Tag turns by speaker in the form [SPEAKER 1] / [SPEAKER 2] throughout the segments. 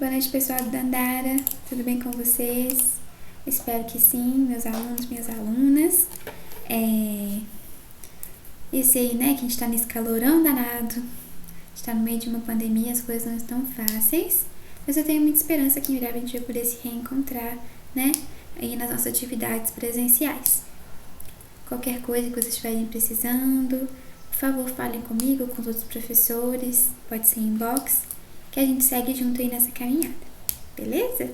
[SPEAKER 1] Boa noite, pessoal do Dandara. Tudo bem com vocês? Espero que sim, meus alunos, minhas alunas. Esse aí, né, que a gente tá nesse calorão danado. A gente tá no meio de uma pandemia, as coisas não estão fáceis. Mas eu tenho muita esperança que em breve a gente vai poder se reencontrar, né, aí nas nossas atividades presenciais. Qualquer coisa que vocês estiverem precisando, por favor, falem comigo, com os outros professores, pode ser inbox, que a gente segue junto aí nessa caminhada, beleza?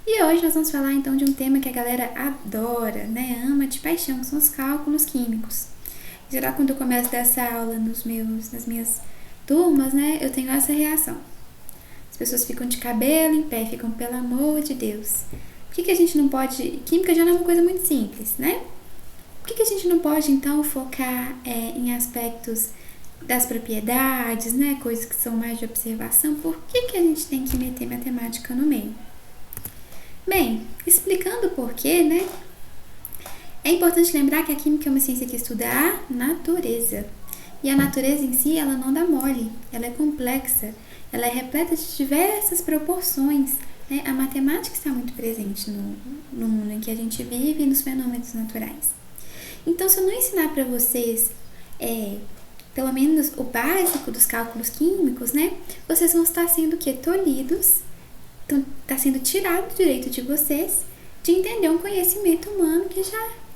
[SPEAKER 1] E hoje nós vamos falar então de um tema que a galera adora, né? Ama de paixão, que são os cálculos químicos. Em geral, quando eu começo a dar essa aula nas minhas turmas, né, eu tenho essa reação. As pessoas ficam de cabelo em pé, ficam, pelo amor de Deus. Por que a gente não pode... Química já não é uma coisa muito simples, né? Por que a gente não pode, então, focar em aspectos das propriedades, né? Coisas que são mais de observação. Por que a gente tem que meter matemática no meio? Bem, explicando o porquê, né? É importante lembrar que a química é uma ciência que estuda a natureza. E a natureza em si, ela não dá mole. Ela é complexa. Ela é repleta de diversas proporções, né? A matemática está muito presente no mundo em que a gente vive e nos fenômenos naturais. Então, se eu não ensinar para vocês pelo menos o básico dos cálculos químicos, né, vocês vão estar sendo tolhidos, está sendo tirado o direito de vocês de entender um conhecimento humano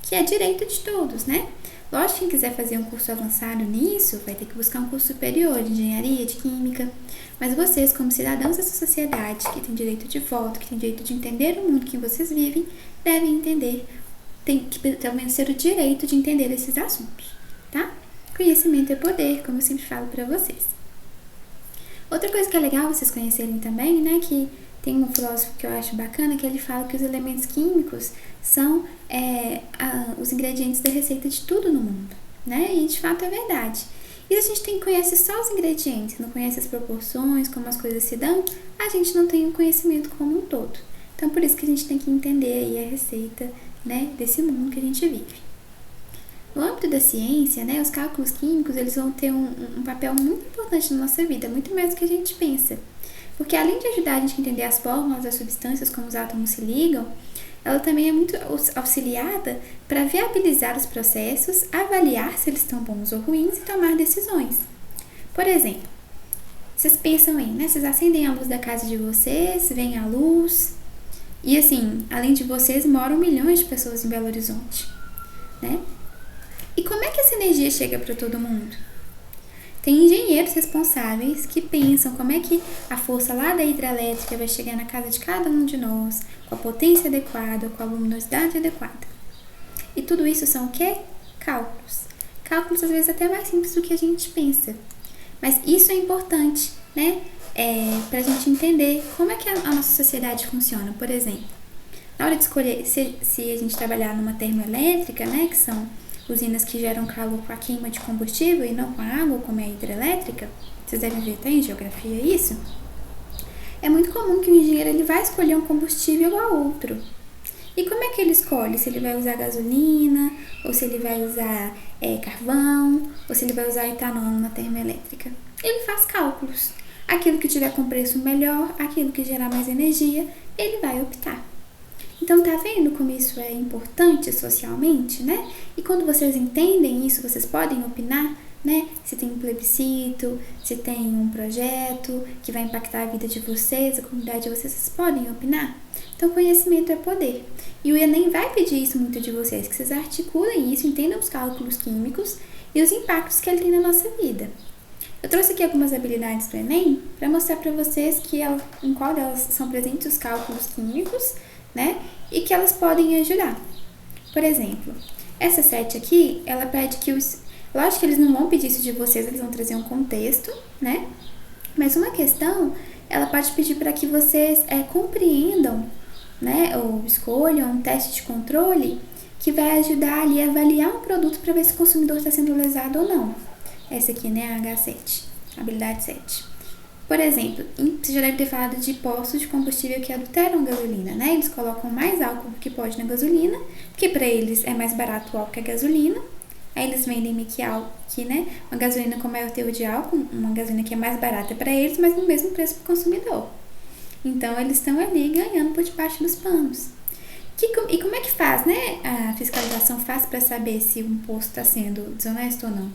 [SPEAKER 1] que é direito de todos, né? Lógico que quem quiser fazer um curso avançado nisso vai ter que buscar um curso superior de engenharia, de química, mas vocês, como cidadãos dessa sociedade, que têm direito de voto, que têm direito de entender o mundo que vocês vivem, devem entender, tem que pelo menos ter o direito de entender esses assuntos, tá? Conhecimento é poder, como eu sempre falo para vocês. Outra coisa que é legal vocês conhecerem também, né, que tem um filósofo que eu acho bacana, que ele fala que os elementos químicos são os ingredientes da receita de tudo no mundo, né? E de fato é verdade. E se a gente conhece só os ingredientes, não conhece as proporções, como as coisas se dão, a gente não tem um conhecimento como um todo. Então, por isso que a gente tem que entender aí a receita, né, desse mundo que a gente vive. No âmbito da ciência, né, os cálculos químicos, eles vão ter um papel muito importante na nossa vida, muito mais do que a gente pensa. Porque além de ajudar a gente a entender as fórmulas das substâncias, como os átomos se ligam, ela também é muito auxiliada para viabilizar os processos, avaliar se eles estão bons ou ruins e tomar decisões. Por exemplo, vocês pensam né, vocês acendem a luz da casa de vocês, vem a luz, e assim, além de vocês, moram milhões de pessoas em Belo Horizonte, né? E como é que essa energia chega para todo mundo? Tem engenheiros responsáveis que pensam como é que a força lá da hidrelétrica vai chegar na casa de cada um de nós, com a potência adequada, com a luminosidade adequada. E tudo isso são o quê? Cálculos. Cálculos, às vezes, até mais simples do que a gente pensa. Mas isso é importante, né? Para a gente entender como é que a nossa sociedade funciona. Por exemplo, na hora de escolher se a gente trabalhar numa termoelétrica, né, que são usinas que geram calor com a queima de combustível e não com a água, como é a hidrelétrica, vocês devem ver até em geografia isso, é muito comum que o engenheiro ele vai escolher um combustível a outro. E como é que ele escolhe? Se ele vai usar gasolina, ou se ele vai usar carvão, ou se ele vai usar etanol na termoelétrica. Ele faz cálculos. Aquilo que tiver com preço melhor, aquilo que gerar mais energia, ele vai optar. Então, tá vendo como isso é importante socialmente, né? E quando vocês entendem isso, vocês podem opinar, né? Se tem um plebiscito, se tem um projeto que vai impactar a vida de vocês, a comunidade de vocês podem opinar. Então, conhecimento é poder. E o Enem vai pedir isso muito de vocês, que vocês articulem isso, entendam os cálculos químicos e os impactos que ele tem na nossa vida. Eu trouxe aqui algumas habilidades do Enem para mostrar para vocês em qual delas são presentes os cálculos químicos, né? E que elas podem ajudar. Por exemplo, essa 7 aqui, ela pede que lógico que eles não vão pedir isso de vocês, eles vão trazer um contexto, né? Mas uma questão, ela pode pedir para que vocês compreendam, né? Ou escolham um teste de controle que vai ajudar ali a avaliar um produto para ver se o consumidor está sendo lesado ou não. Essa aqui, né? A H7, habilidade 7. Por exemplo, você já deve ter falado de postos de combustível que adulteram gasolina, né? Eles colocam mais álcool do que pode na gasolina, porque para eles é mais barato o álcool que a gasolina. Aí eles vendem meio que, né? Uma gasolina com maior teor de álcool, uma gasolina que é mais barata para eles, mas no mesmo preço para o consumidor. Então, eles estão ali ganhando por debaixo dos panos. E como é que faz, né? A fiscalização faz para saber se um posto está sendo desonesto ou não?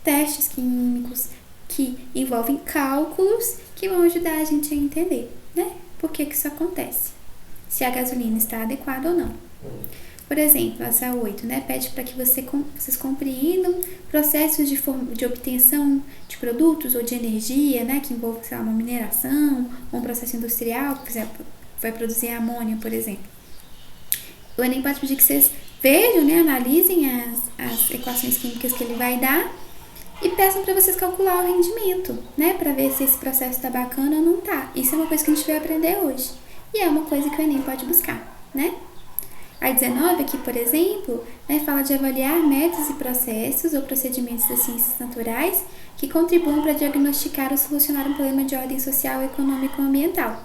[SPEAKER 1] Testes químicos que envolvem cálculos que vão ajudar a gente a entender, né? Por que isso acontece? Se a gasolina está adequada ou não. Por exemplo, essa 8, né, pede para que vocês compreendam processos de obtenção de produtos ou de energia, né, que envolve, sei lá, uma mineração ou um processo industrial, por exemplo, vai produzir amônia, por exemplo. O Enem pode pedir que vocês vejam, né, analisem as equações químicas que ele vai dar e peçam para vocês calcular o rendimento, né, para ver se esse processo está bacana ou não tá. Isso é uma coisa que a gente vai aprender hoje e é uma coisa que o Enem pode buscar, né? A 19 aqui, por exemplo, né, fala de avaliar métodos e processos ou procedimentos das ciências naturais que contribuam para diagnosticar ou solucionar um problema de ordem social, econômica ou ambiental.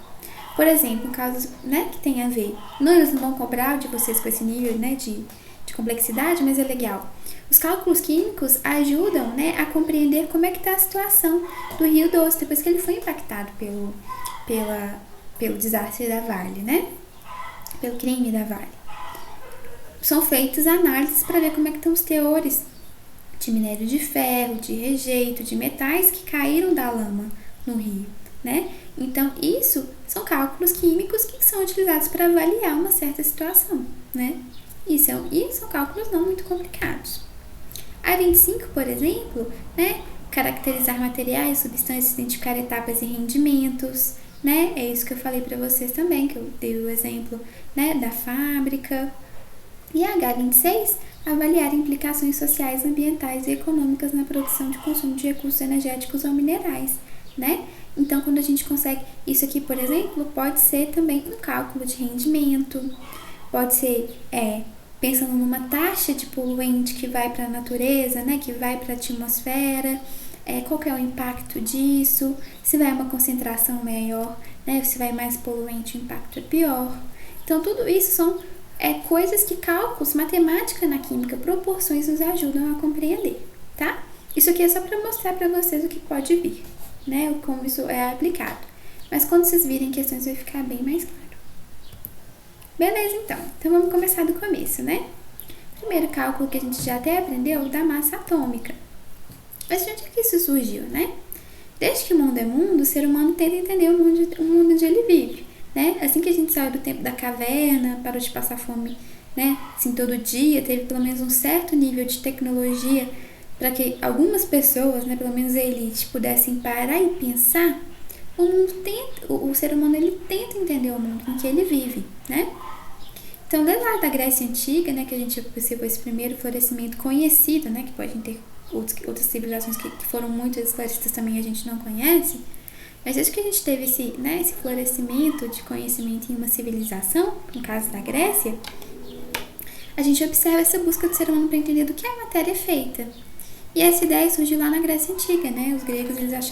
[SPEAKER 1] Por exemplo, um caso, né, que tem a ver, não, eles não vão cobrar de vocês com esse nível, né, de complexidade, mas é legal. Os cálculos químicos ajudam, né, a compreender como é que está a situação do Rio Doce depois que ele foi impactado pelo desastre da Vale, né, pelo crime da Vale. São feitas análises para ver como é que estão os teores de minério de ferro, de rejeito, de metais que caíram da lama no rio, né? Então, isso são cálculos químicos que são utilizados para avaliar uma certa situação, né? E são cálculos não muito complicados. A 25, por exemplo, né? Caracterizar materiais, substâncias, identificar etapas e rendimentos, né? É isso que eu falei para vocês também, que eu dei o exemplo, né, da fábrica. E a H26, avaliar implicações sociais, ambientais e econômicas na produção de consumo de recursos energéticos ou minerais, né? Então, quando a gente consegue, isso aqui, por exemplo, pode ser também um cálculo de rendimento, pode ser pensando numa taxa de poluente que vai para a natureza, né? Que vai para a atmosfera, qual que é o impacto disso, se vai uma concentração maior, né? Se vai mais poluente, o impacto é pior. Então, tudo isso são coisas que cálculos, matemática na química, proporções nos ajudam a compreender, tá? Isso aqui é só para mostrar para vocês o que pode vir, né? Como isso é aplicado. Mas quando vocês virem questões vai ficar bem mais claro. Beleza, então. Então vamos começar do começo, né? Primeiro cálculo que a gente já até aprendeu da massa atômica. Mas de onde é que isso surgiu, né? Desde que o mundo é mundo, o ser humano tenta entender o mundo onde ele vive. Né? Assim que a gente saiu do tempo da caverna, parou de passar fome, né? Assim, todo dia, teve pelo menos um certo nível de tecnologia para que algumas pessoas, né, pelo menos a elite, pudessem parar e pensar. O ser humano ele tenta entender o mundo em que ele vive, né? Então, desde lá da Grécia Antiga, né, que a gente observou esse primeiro florescimento conhecido, né, que podem ter outras civilizações que foram muito esclarecidas também a gente não conhece. Mas desde que a gente teve esse florescimento de conhecimento em uma civilização, no caso da Grécia, a gente observa essa busca do ser humano para entender do que a matéria é feita. E essa ideia surgiu lá na Grécia Antiga, né? Os gregos, eles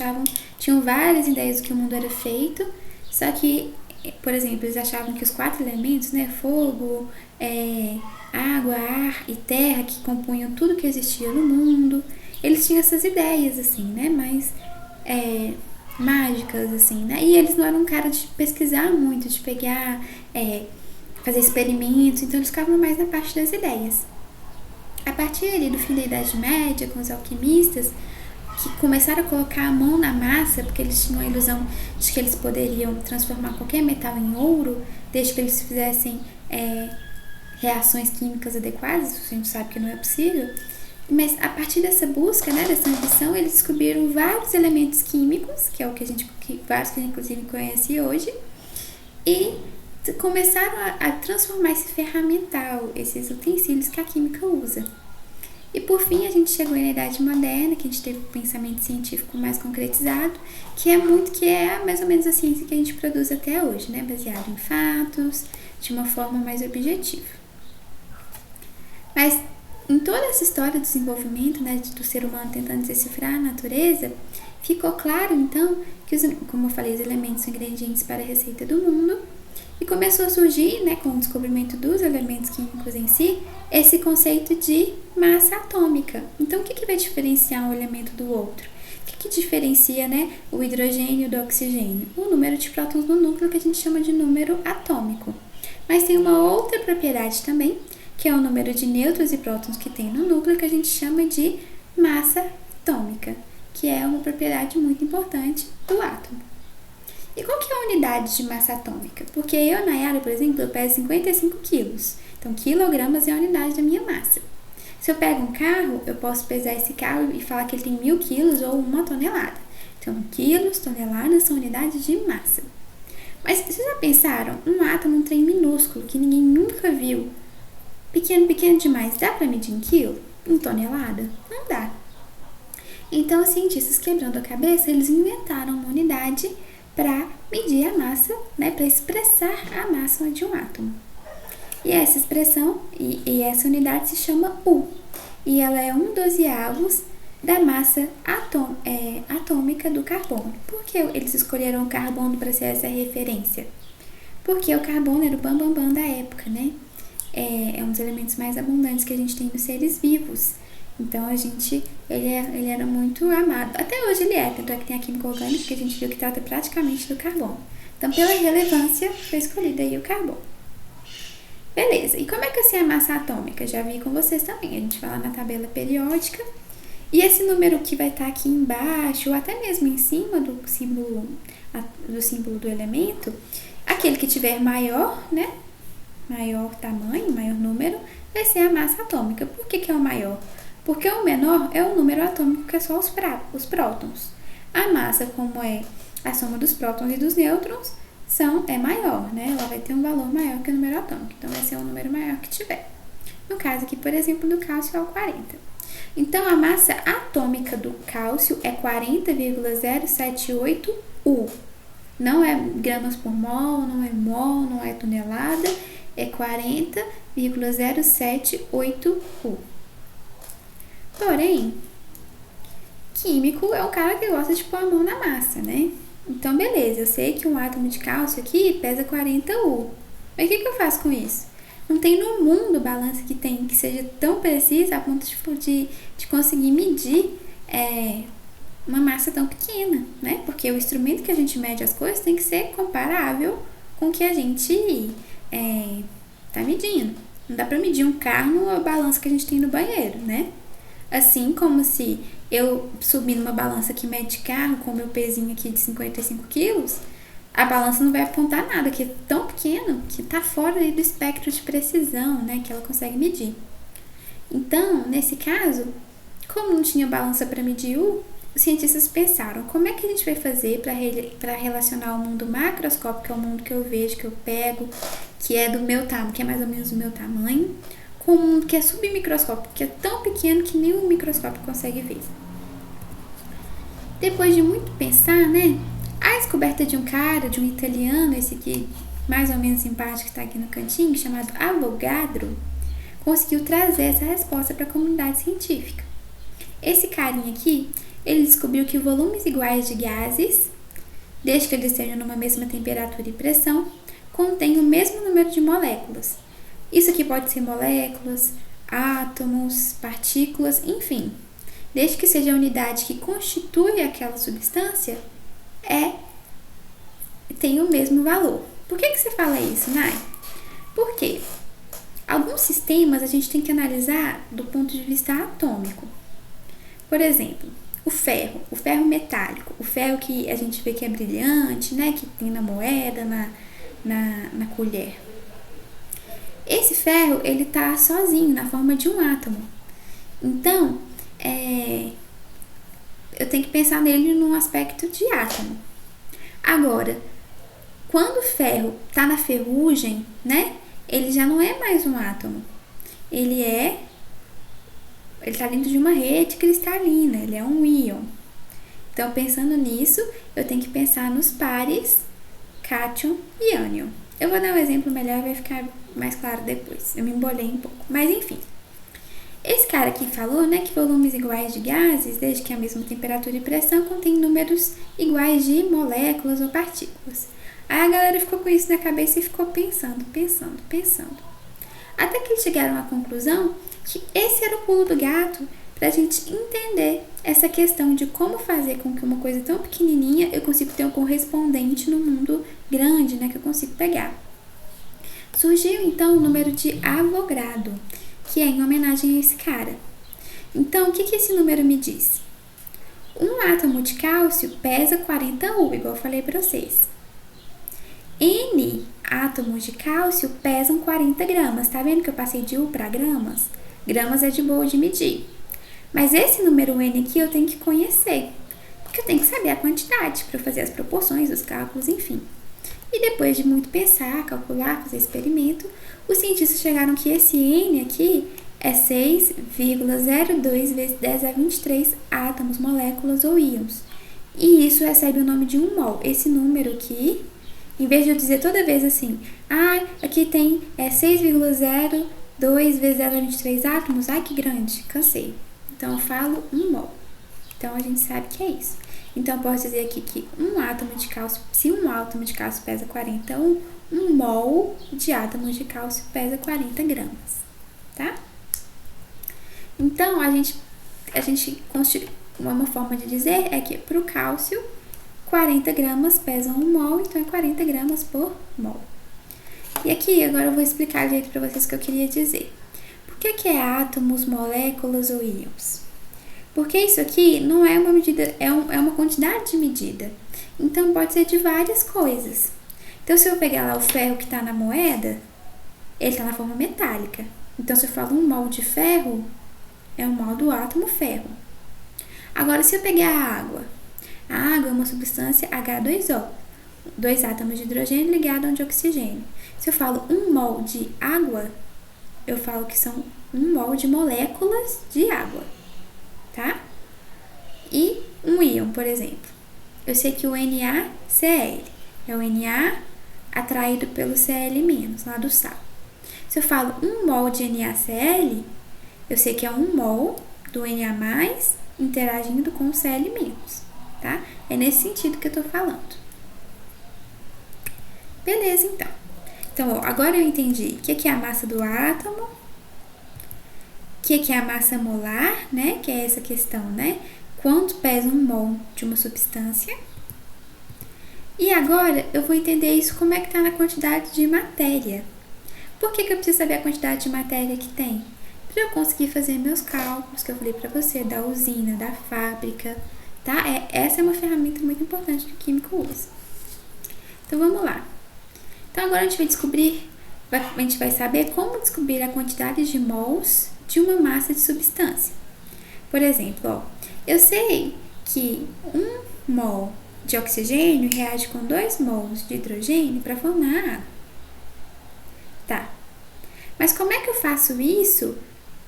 [SPEAKER 1] tinham várias ideias do que o mundo era feito, só que, por exemplo, eles achavam que os 4 elementos, né? Fogo, água, ar e terra, que compunham tudo que existia no mundo, eles tinham essas ideias, assim, né? Mas mágicas, assim, né? E eles não eram um cara de pesquisar muito, de pegar, fazer experimentos, então eles ficavam mais na parte das ideias. A partir ali do fim da Idade Média, com os alquimistas, que começaram a colocar a mão na massa, porque eles tinham a ilusão de que eles poderiam transformar qualquer metal em ouro, desde que eles fizessem reações químicas adequadas. A gente sabe que não é possível. Mas a partir dessa busca, né, dessa ambição, eles descobriram vários elementos químicos, que é o que vários que a gente inclusive conhece hoje, e começaram a transformar esse ferramental, esses utensílios que a química usa. E por fim a gente chegou na Idade Moderna, que a gente teve um pensamento científico mais concretizado, que é mais ou menos a ciência que a gente produz até hoje, né, baseado em fatos, de uma forma mais objetiva. Mas em toda essa história do desenvolvimento, né, do ser humano tentando decifrar a natureza, ficou claro, então, que, como eu falei, os elementos são ingredientes para a receita do mundo, e começou a surgir, né, com o descobrimento dos elementos químicos em si, esse conceito de massa atômica. Então, o que vai diferenciar um elemento do outro? que diferencia, né, o hidrogênio do oxigênio? O número de prótons no núcleo, que a gente chama de número atômico. Mas tem uma outra propriedade também, que é o número de nêutrons e prótons que tem no núcleo, que a gente chama de massa atômica, que é uma propriedade muito importante do átomo. E qual que é a unidade de massa atômica? Porque eu, Nayara, por exemplo, eu peso 55 quilos. Então, quilogramas é a unidade da minha massa. Se eu pego um carro, eu posso pesar esse carro e falar que ele tem 1.000 quilos ou 1 tonelada. Então, quilos, toneladas são unidades de massa. Mas vocês já pensaram? Um átomo, um trem minúsculo que ninguém nunca viu. Pequeno, pequeno demais. Dá para medir em quilo? Em tonelada? Não dá. Então, os cientistas, quebrando a cabeça, eles inventaram uma unidade para medir a massa, né, para expressar a massa de um átomo. E essa expressão, e essa unidade se chama U. E ela é 1/12 da massa atômica do carbono. Por que eles escolheram o carbono para ser essa referência? Porque o carbono era o bambambam da época, né? É um dos elementos mais abundantes que a gente tem nos seres vivos. Então, ele era muito amado. Até hoje ele é, tanto é que tem a química orgânica que a gente viu que trata praticamente do carbono. Então, pela relevância, foi escolhido aí o carbono. Beleza, e como é que eu sei a massa atômica? Já vi com vocês também, a gente vai lá na tabela periódica. E esse número que vai estar aqui embaixo, ou até mesmo em cima do símbolo do elemento, aquele que tiver maior, né? Maior tamanho, maior número, vai ser a massa atômica. Por que é o maior? Porque o menor é o número atômico, que é só os prótons. A massa, como é a soma dos prótons e dos nêutrons, é maior, né? Ela vai ter um valor maior que o número atômico. Então, vai ser o número maior que tiver. No caso aqui, por exemplo, do cálcio é o 40. Então, a massa atômica do cálcio é 40,078 U. Não é gramas por mol, não é tonelada, é 40,078 U. Porém, químico é o cara que gosta de pôr a mão na massa, né? Então, beleza, eu sei que um átomo de cálcio aqui pesa 40 U. Mas o que eu faço com isso? Não tem no mundo balança que seja tão precisa a ponto de conseguir medir uma massa tão pequena, né? Porque o instrumento que a gente mede as coisas tem que ser comparável com o que a gente tá medindo. Não dá pra medir um carro numa balança que a gente tem no banheiro, né? Assim como se eu subir numa balança que mede carro com o meu pezinho aqui de 55 quilos, a balança não vai apontar nada, que é tão pequeno que está fora do espectro de precisão, né, que ela consegue medir. Então, nesse caso, como não tinha balança para medir os cientistas pensaram, como é que a gente vai fazer para relacionar o mundo macroscópico, que é o mundo que eu vejo, que eu pego, que é do meu tamanho, que é mais ou menos do meu tamanho, com o mundo que é submicroscópico, que é tão pequeno que nem o microscópio consegue ver. Depois de muito pensar, né, a descoberta de um cara, de um italiano, esse aqui mais ou menos simpático que está aqui no cantinho, chamado Avogadro, conseguiu trazer essa resposta para a comunidade científica. Esse carinha aqui, ele descobriu que volumes iguais de gases, desde que eles estejam numa mesma temperatura e pressão, contêm o mesmo número de moléculas. Isso aqui pode ser moléculas, átomos, partículas, enfim. Desde que seja a unidade que constitui aquela substância, tem o mesmo valor. Por que você fala isso, Nai? Porque alguns sistemas a gente tem que analisar do ponto de vista atômico. Por exemplo, o ferro metálico, o ferro que a gente vê que é brilhante, né, que tem na moeda, na colher. Esse ferro, ele tá sozinho, na forma de um átomo. Então, eu tenho que pensar nele num aspecto de átomo. Agora, quando o ferro tá na ferrugem, né, ele já não é mais um átomo. Ele tá dentro de uma rede cristalina, ele é um íon. Então, pensando nisso, eu tenho que pensar nos pares cátion e ânion. Eu vou dar um exemplo melhor, vai ficar mais claro depois. Eu me embolei um pouco, mas enfim. Esse cara aqui falou, né, que volumes iguais de gases, desde que a mesma temperatura e pressão, contém números iguais de moléculas ou partículas. Aí a galera ficou com isso na cabeça e ficou pensando. Até que eles chegaram à conclusão que esse era o pulo do gato para a gente entender essa questão de como fazer com que uma coisa tão pequenininha eu consiga ter um correspondente no mundo grande, né, que eu consigo pegar. Surgiu então o número de Avogadro, que é em homenagem a esse cara. Então, o que esse número me diz? Um átomo de cálcio pesa 40 U, igual eu falei para vocês. N átomos de cálcio pesam 40 gramas. Tá vendo que eu passei de U para gramas? Gramas é de boa de medir. Mas esse número N aqui eu tenho que conhecer, porque eu tenho que saber a quantidade para fazer as proporções, os cálculos, enfim. E depois de muito pensar, calcular, fazer experimento, os cientistas chegaram que esse N aqui é 6,02 vezes 10 a 23 átomos, moléculas ou íons. E isso recebe o nome de 1 mol. Esse número aqui, em vez de eu dizer toda vez assim, aqui tem 6,02 vezes 10 a 23 átomos, que grande, cansei. Então eu falo 1 mol. Então a gente sabe que é isso. Então eu posso dizer aqui que um átomo de cálcio, se um átomo de cálcio pesa 40, um mol de átomos de cálcio pesa 40 gramas, tá? Então a gente uma forma de dizer é que para o cálcio 40 gramas pesam 1 mol, então é 40 gramas por mol. E aqui agora eu vou explicar direito para vocês o que eu queria dizer. Por que é átomos, moléculas ou íons? Porque isso aqui não é uma medida, é uma quantidade de medida. Então pode ser de várias coisas. Então se eu pegar lá o ferro que está na moeda, ele está na forma metálica. Então se eu falo 1 mol de ferro, é 1 mol do átomo ferro. Agora se eu pegar a água é uma substância H2O, 2 átomos de hidrogênio ligados a um de oxigênio. Se eu falo 1 mol de água, eu falo que são 1 mol de moléculas de água, tá? E um íon, por exemplo, eu sei que o NaCl é o Na atraído pelo Cl-, lá do sal. Se eu falo 1 mol de NaCl, eu sei que é 1 mol do Na+, interagindo com o Cl-, tá? É nesse sentido que eu tô falando. Beleza, então. Então, agora eu entendi o que é a massa do átomo, o que é a massa molar, né? Que é essa questão, né? Quanto pesa 1 mol de uma substância. E agora eu vou entender isso como é que tá na quantidade de matéria. Por que eu preciso saber a quantidade de matéria que tem? Para eu conseguir fazer meus cálculos, que eu falei para você, da usina, da fábrica, tá? Essa é uma ferramenta muito importante que o químico usa. Então, vamos lá. Então, agora a gente vai saber como descobrir a quantidade de mols de uma massa de substância. Por exemplo, eu sei que 1 mol de oxigênio reage com 2 mols de hidrogênio para formar água. Tá. Mas como é que eu faço isso?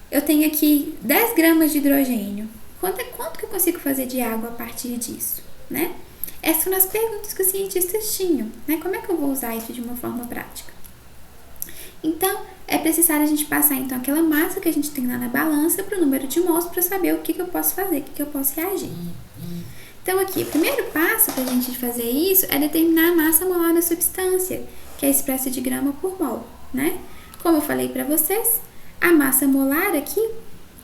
[SPEAKER 1] Eu tenho aqui 10 gramas de hidrogênio. Quanto que eu consigo fazer de água a partir disso, né? Essas foram as perguntas que os cientistas tinham, né? Como é que eu vou usar isso de uma forma prática? Então, é necessário a gente passar então aquela massa que a gente tem lá na balança para o número de mols para saber o que eu posso fazer, o que eu posso reagir. Então, aqui, o primeiro passo para a gente fazer isso é determinar a massa molar da substância, que é expressa de grama por mol, né? Como eu falei para vocês, a massa molar aqui,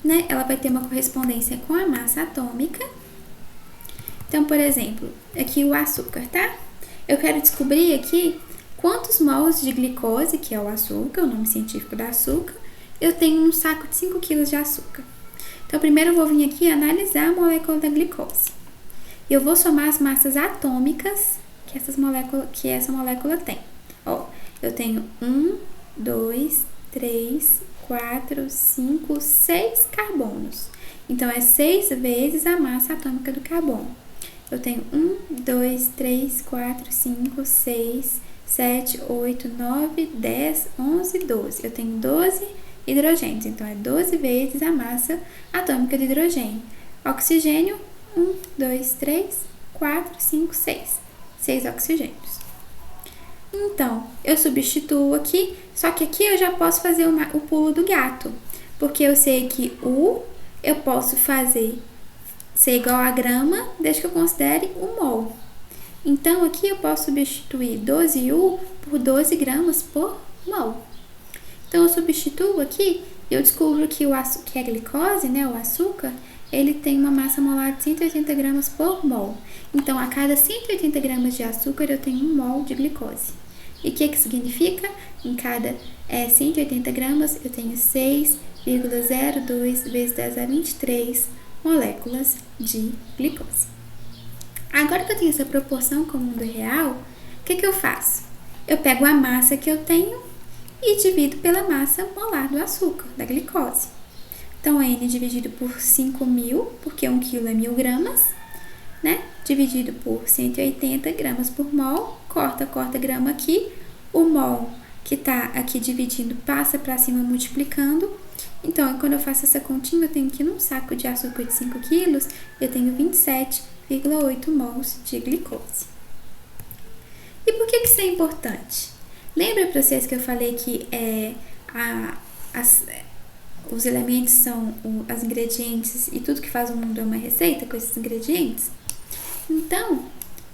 [SPEAKER 1] né, ela vai ter uma correspondência com a massa atômica. Então, por exemplo, aqui o açúcar, tá? Eu quero descobrir aqui quantos mols de glicose, que é o açúcar, o nome científico do açúcar, eu tenho num saco de 5 kg de açúcar. Então, primeiro eu vou vir aqui analisar a molécula da glicose. E eu vou somar as massas atômicas que essa molécula tem. Ó, eu tenho 1, 2, 3, 4, 5, 6 carbonos. Então, é 6 vezes a massa atômica do carbono. Eu tenho 1, 2, 3, 4, 5, 6, 7, 8, 9, 10, 11, 12. Eu tenho 12 hidrogênios, então é 12 vezes a massa atômica do hidrogênio. Oxigênio, 1, 2, 3, 4, 5, 6. 6 oxigênios. Então, eu substituo aqui, só que aqui eu já posso fazer o pulo do gato, porque eu sei que eu posso fazer ser igual a grama, desde que eu considere o mol. Então, aqui eu posso substituir 12U por 12 gramas por mol. Então, eu substituo aqui eu descubro que que a glicose, né, o açúcar, ele tem uma massa molar de 180 gramas por mol. Então, a cada 180 gramas de açúcar, eu tenho 1 mol de glicose. E o que significa? Em cada 180 gramas, eu tenho 6,02 vezes 10 a 23 moléculas de glicose. Agora que eu tenho essa proporção com o mundo real, o que eu faço? Eu pego a massa que eu tenho e divido pela massa molar do açúcar, da glicose. Então, N dividido por 5.000, porque 1 quilo é 1.000 gramas, né? Dividido por 180 gramas por mol, corta grama aqui. O mol que tá aqui dividindo passa para cima multiplicando. Então, quando eu faço essa continha, eu tenho que num saco de açúcar de 5 quilos, eu tenho 27,8 mols de glicose. E por que isso é importante? Lembra para vocês que eu falei que os elementos são os ingredientes e tudo que faz o mundo é uma receita com esses ingredientes? Então,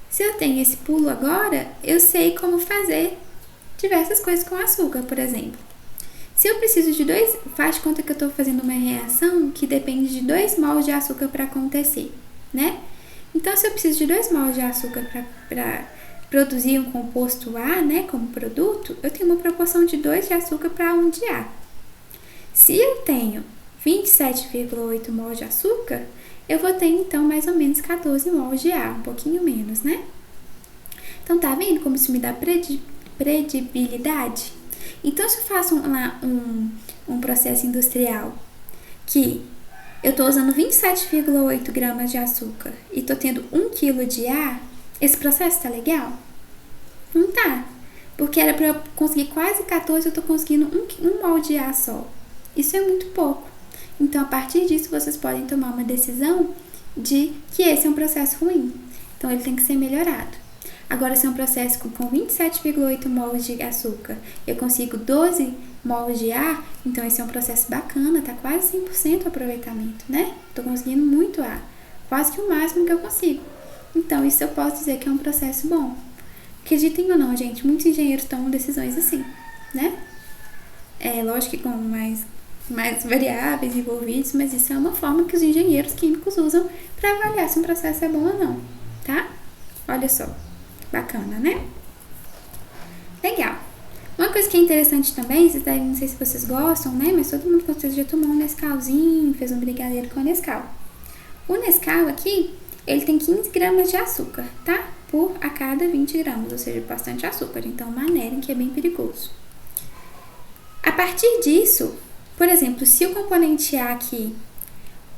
[SPEAKER 1] se eu tenho esse pulo agora, eu sei como fazer diversas coisas com açúcar, por exemplo. Se eu preciso de faz de conta que eu estou fazendo uma reação que depende de 2 mols de açúcar para acontecer, né? Então, se eu preciso de 2 mols de açúcar para produzir um composto A, né, como produto, eu tenho uma proporção de 2 de açúcar para 1 de A. Se eu tenho 27,8 mols de açúcar, eu vou ter, então, mais ou menos 14 mols de A, um pouquinho menos, né? Então, tá vendo como isso me dá predibilidade? Então, se eu faço um processo industrial que eu estou usando 27,8 gramas de açúcar e estou tendo 1 quilo de A, esse processo tá legal? Não tá. Porque era para eu conseguir quase 14, eu estou conseguindo 1 mol de A só. Isso é muito pouco. Então, a partir disso, vocês podem tomar uma decisão de que esse é um processo ruim. Então, ele tem que ser melhorado. Agora, se é um processo com 27,8 mols de açúcar, eu consigo 12 mols de ar, então esse é um processo bacana, tá quase 100% o aproveitamento, né? Tô conseguindo muito ar, quase que o máximo que eu consigo. Então, isso eu posso dizer que é um processo bom. Acreditem ou não, gente, muitos engenheiros tomam decisões assim, né? É lógico que com mais variáveis envolvidos, mas isso é uma forma que os engenheiros químicos usam para avaliar se um processo é bom ou não, tá? Olha só. Bacana, né? Legal. Uma coisa que é interessante também, não sei se vocês gostam, né? Mas todo mundo com certeza já tomou um Nescauzinho, fez um brigadeiro com Nescau. O Nescau aqui, ele tem 15 gramas de açúcar, tá? Por a cada 20 gramas, ou seja, bastante açúcar. Então, maneirem que é bem perigoso. A partir disso, por exemplo, se o componente A aqui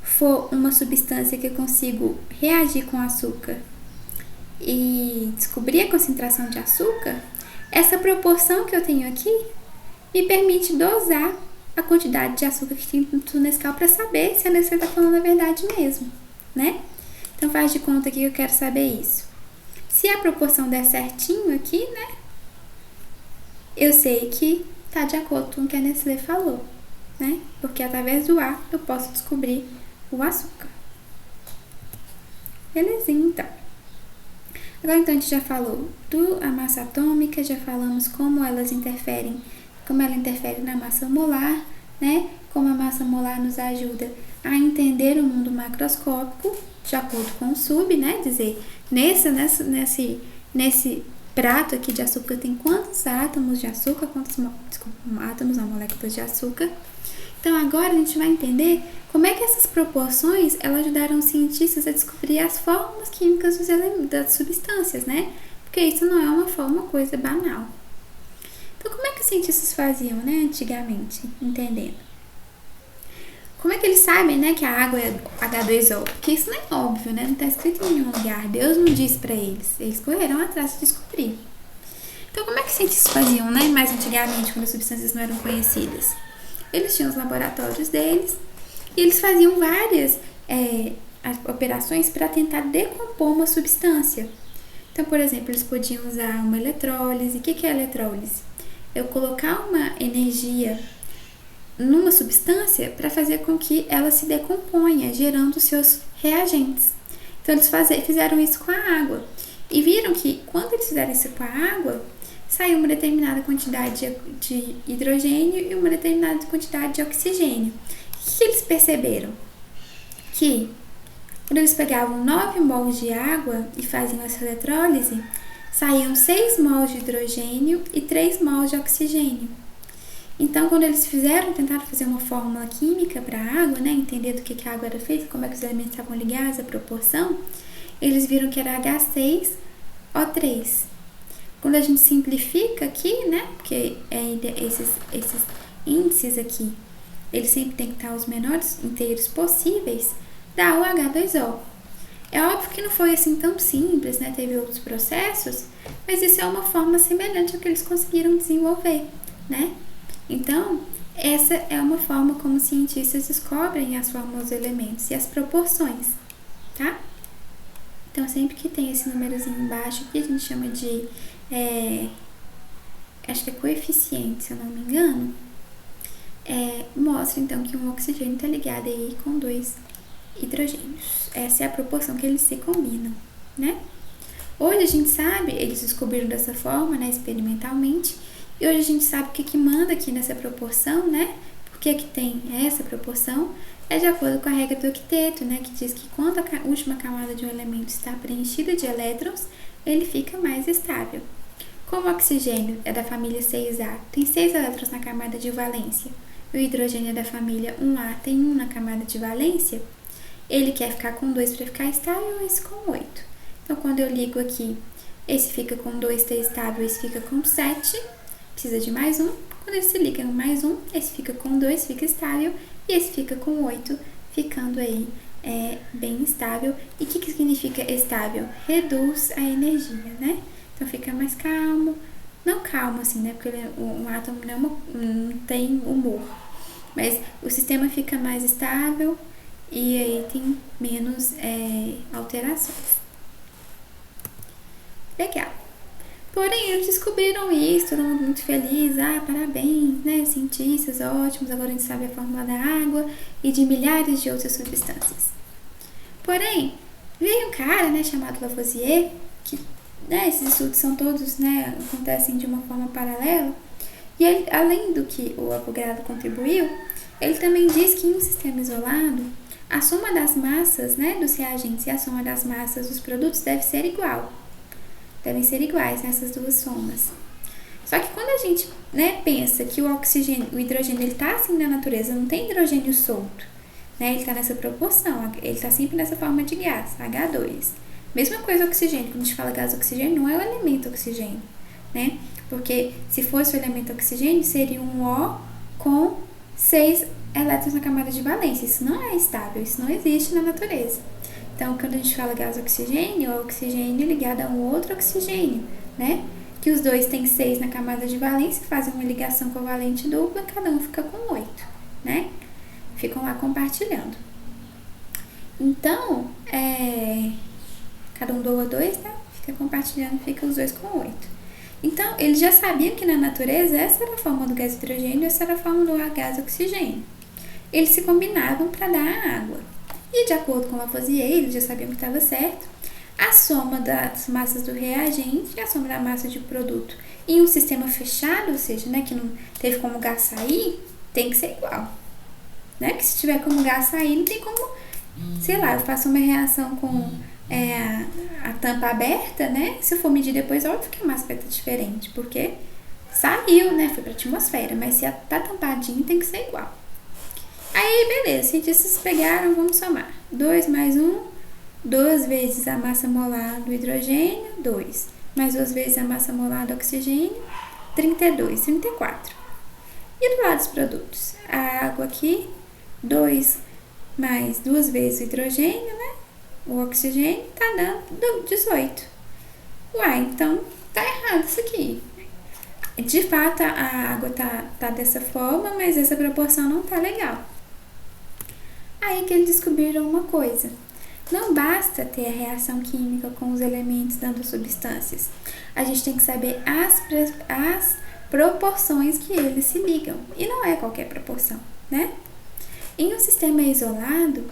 [SPEAKER 1] for uma substância que eu consigo reagir com açúcar e descobrir a concentração de açúcar, essa proporção que eu tenho aqui me permite dosar a quantidade de açúcar que tem no Nescau para saber se a Nescau está falando a verdade mesmo, né? Então faz de conta que eu quero saber isso. Se a proporção der certinho aqui, né? Eu sei que tá de acordo com o que a Nestlé falou, né? Porque através do A eu posso descobrir o açúcar. Belezinha, então. Agora, então, a gente já falou da massa atômica, já falamos como ela interfere na massa molar, né? Como a massa molar nos ajuda a entender o mundo macroscópico, de acordo com o sub, né? Dizer, nesse prato aqui de açúcar tem quantos átomos de açúcar, moléculas de açúcar. Então, agora a gente vai entender como é que essas proporções elas ajudaram os cientistas a descobrir as fórmulas químicas das substâncias, né? Porque isso não é uma coisa banal. Então, como é que os cientistas faziam, né, antigamente, entendendo? Como é que eles sabem, né, que a água é H2O? Porque isso não é óbvio, né? Não está escrito em nenhum lugar. Deus não disse para eles. Eles correram atrás de descobrir. Então, como é que os cientistas faziam, né, mais antigamente, quando as substâncias não eram conhecidas? Eles tinham os laboratórios deles e eles faziam várias operações para tentar decompor uma substância. Então, por exemplo, eles podiam usar uma eletrólise. O que é eletrólise? Eu colocar uma energia numa substância para fazer com que ela se decomponha, gerando seus reagentes. Então, eles fizeram isso com a água. E viram que, quando eles fizeram isso com a água, saiu uma determinada quantidade de hidrogênio e uma determinada quantidade de oxigênio. O que eles perceberam? Que quando eles pegavam 9 mols de água e faziam essa eletrólise, saíam 6 mols de hidrogênio e 3 mols de oxigênio. Então, quando eles tentaram fazer uma fórmula química para a água, né, entender do que a água era feita, como é que os elementos estavam ligados, a proporção, eles viram que era H6O3. Quando a gente simplifica aqui, né, porque esses índices aqui, eles sempre têm que estar os menores inteiros possíveis, dá o H2O. É óbvio que não foi assim tão simples, né, teve outros processos, mas isso é uma forma semelhante ao que eles conseguiram desenvolver, né? Então, essa é uma forma como os cientistas descobrem as formas dos elementos e as proporções, tá? Então, sempre que tem esse númerozinho embaixo, que a gente chama de, acho que é coeficiente, se eu não me engano, mostra então que um oxigênio está ligado aí com 2 hidrogênios. Essa é a proporção que eles se combinam, né? Hoje a gente sabe, eles descobriram dessa forma, né, experimentalmente, e hoje a gente sabe o que manda aqui nessa proporção, né? Por que tem essa proporção? É de acordo com a regra do octeto, né? Que diz que quando a última camada de um elemento está preenchida de elétrons, ele fica mais estável. Como o oxigênio é da família 6A, tem 6 elétrons na camada de valência, e o hidrogênio é da família 1A, tem 1 na camada de valência, ele quer ficar com 2 para ficar estável, esse com 8. Então, quando eu ligo aqui, esse fica com 2, está estável, esse fica com 7, precisa de mais 1. Quando ele se liga com mais 1, esse fica com 2, fica estável, e esse fica com 8, ficando aí bem estável. E o que significa estável? Reduz a energia, né? Então, fica mais calmo. Não calmo assim, né? Porque um átomo não tem humor. Mas o sistema fica mais estável e aí tem menos alterações. Legal. Porém, eles descobriram isso, todo mundo muito feliz, parabéns, né, cientistas ótimos, agora a gente sabe a fórmula da água e de milhares de outras substâncias. Porém, veio um cara, né, chamado Lavoisier, que, né, esses estudos são todos, né, acontecem de uma forma paralela, e ele, além do que o Avogadro contribuiu, ele também diz que em um sistema isolado, a soma das massas, né, dos reagentes e a soma das massas dos produtos deve ser igual. Devem ser iguais nessas duas somas. Só que quando a gente, né, pensa que o hidrogênio, ele tá assim na natureza, não tem hidrogênio solto, né, ele tá nessa proporção, ele tá sempre nessa forma de gás, H2. Mesma coisa o oxigênio, quando a gente fala gás oxigênio, não é o elemento oxigênio, né, porque se fosse o elemento oxigênio, seria um O com 6 elétrons na camada de valência. Isso não é estável, isso não existe na natureza. Então, quando a gente fala gás oxigênio, é o oxigênio ligado a um outro oxigênio, né? Que os dois têm 6 na camada de valência, fazem uma ligação covalente dupla, cada um fica com 8, né? Ficam lá compartilhando. Então, cada um doa 2, né? Fica compartilhando, fica os dois com 8. Então, eles já sabiam que na natureza essa era a forma do gás hidrogênio, essa era a forma do gás oxigênio. Eles se combinavam para dar a água. E de acordo com Lavoisier, eles já sabiam que estava certo, a soma das massas do reagente e a soma da massa de produto em um sistema fechado, ou seja, né, que não teve como o gás sair, tem que ser igual. Né? Porque se tiver como o gás sair, não tem como, sei lá, eu faço uma reação com a tampa aberta, né? Se eu for medir depois, óbvio que a massa vai estar diferente, porque saiu, né? Foi para a atmosfera, mas se tá tampadinho, tem que ser igual. Aí, beleza, os cientistas pegaram, vamos somar. 2 mais 1, 2 vezes a massa molar do hidrogênio, 2. Mais 2 vezes a massa molar do oxigênio, 32, 34. E do lado dos produtos? A água aqui, 2 mais 2 vezes o hidrogênio, né? O oxigênio tá dando 18. Uai, então tá errado isso aqui. De fato, a água tá dessa forma, mas essa proporção não tá legal. Aí que eles descobriram uma coisa. Não basta ter a reação química com os elementos dando substâncias. A gente tem que saber as proporções que eles se ligam. E não é qualquer proporção, né? Em um sistema isolado,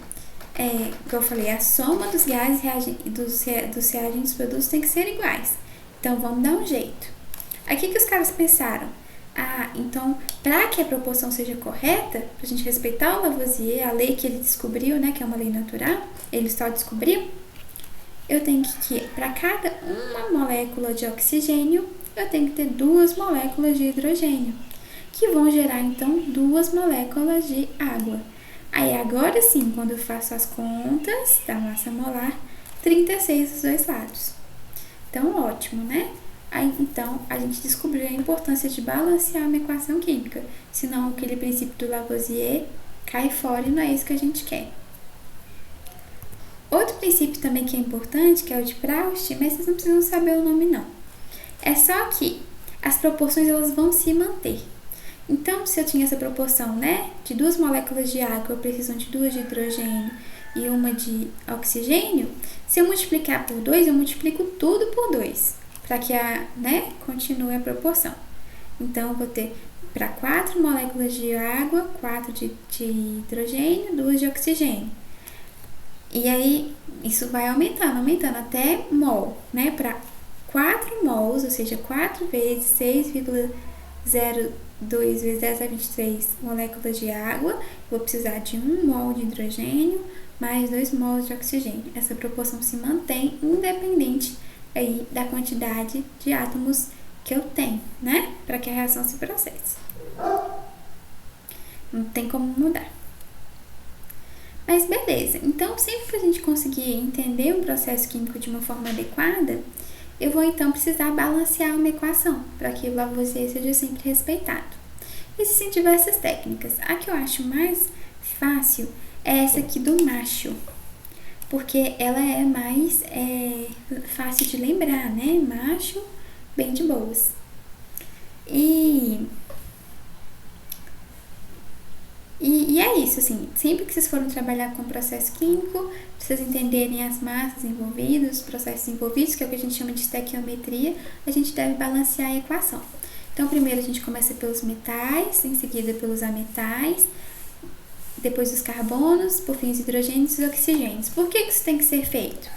[SPEAKER 1] como eu falei, a soma dos gases dos reagentes dos produtos tem que ser iguais. Então, vamos dar um jeito. Aí o que os caras pensaram? Ah, então, para que a proporção seja correta, para a gente respeitar o Lavoisier, a lei que ele descobriu, né, que é uma lei natural, ele só descobriu, eu tenho que para cada uma molécula de oxigênio, eu tenho que ter 2 moléculas de hidrogênio, que vão gerar, então, 2 moléculas de água. Aí, agora sim, quando eu faço as contas da massa molar, 36 dos dois lados. Então, ótimo, né? Aí, então, a gente descobriu a importância de balancear uma equação química, senão aquele princípio do Lavoisier cai fora e não é isso que a gente quer. Outro princípio também que é importante, que é o de Proust, mas vocês não precisam saber o nome não. É só que as proporções elas vão se manter. Então, se eu tinha essa proporção, né, de 2 moléculas de água, eu preciso de 2 de hidrogênio e uma de oxigênio, se eu multiplicar por 2, eu multiplico tudo por 2, para que continue a proporção. Então, eu vou ter para 4 moléculas de água, 4 de hidrogênio, 2 de oxigênio. E aí, isso vai aumentando até mol, né? Para 4 mols, ou seja, 4 vezes 6,02 vezes 10 a 23 moléculas de água, vou precisar de 1 mol de hidrogênio mais 2 mols de oxigênio. Essa proporção se mantém independente aí da quantidade de átomos que eu tenho, né? Para que a reação se processe. Não tem como mudar. Mas beleza, então sempre para a gente conseguir entender um processo químico de uma forma adequada, eu vou então precisar balancear uma equação, para que o Lavoisier seja sempre respeitado. Existem diversas técnicas. A que eu acho mais fácil é essa aqui do macho, porque ela é mais fácil de lembrar, né? Macho, bem de boas. E é isso, assim, sempre que vocês forem trabalhar com processo químico, vocês entenderem as massas envolvidas, os processos envolvidos, que é o que a gente chama de estequiometria, a gente deve balancear a equação. Então, primeiro a gente começa pelos metais, em seguida pelos ametais, depois os carbonos, por fim os hidrogênios e os oxigênios. Por que isso tem que ser feito?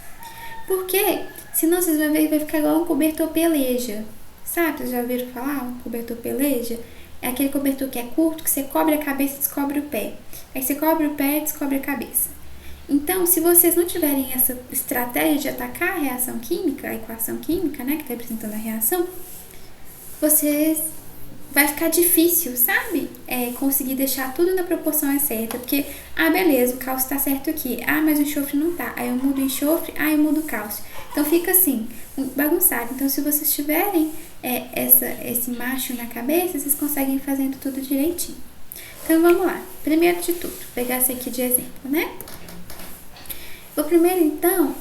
[SPEAKER 1] Porque, senão vocês vão ver que vai ficar igual um cobertor peleja. Sabe, vocês já ouviram falar um cobertor peleja? É aquele cobertor que é curto, que você cobre a cabeça e descobre o pé. Aí você cobre o pé e descobre a cabeça. Então, se vocês não tiverem essa estratégia de atacar a reação química, a equação química, né, que está representando a reação, vai ficar difícil, sabe? Conseguir deixar tudo na proporção certa. Porque, beleza, o cálcio está certo aqui. Mas o enxofre não tá. Aí eu mudo o enxofre, eu mudo o cálcio. Então fica assim, bagunçado. Então, se vocês tiverem esse macho na cabeça, vocês conseguem fazendo tudo direitinho. Então, vamos lá. Primeiro de tudo, vou pegar esse aqui de exemplo, né? Vou primeiro, então,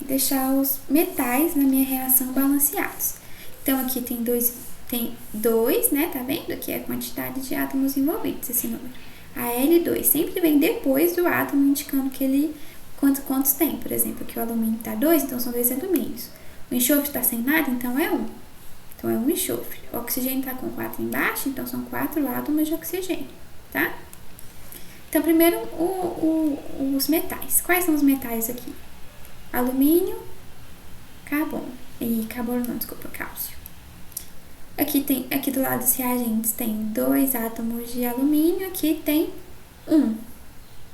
[SPEAKER 1] deixar os metais na minha reação balanceados. Então, aqui tem dois, né? Tá vendo? Aqui é a quantidade de átomos envolvidos, esse número. A L2 sempre vem depois do átomo, indicando que ele quantos tem. Por exemplo, aqui o alumínio tá 2, então são 2 alumínios. O enxofre tá sem nada, então é 1. Então é 1 enxofre. O oxigênio tá com 4 embaixo, então são 4 átomos de oxigênio, tá? Então, primeiro, os metais. Quais são os metais aqui? Alumínio, carbono. Cálcio. Aqui do lado dos reagentes tem 2 átomos de alumínio, aqui tem 1.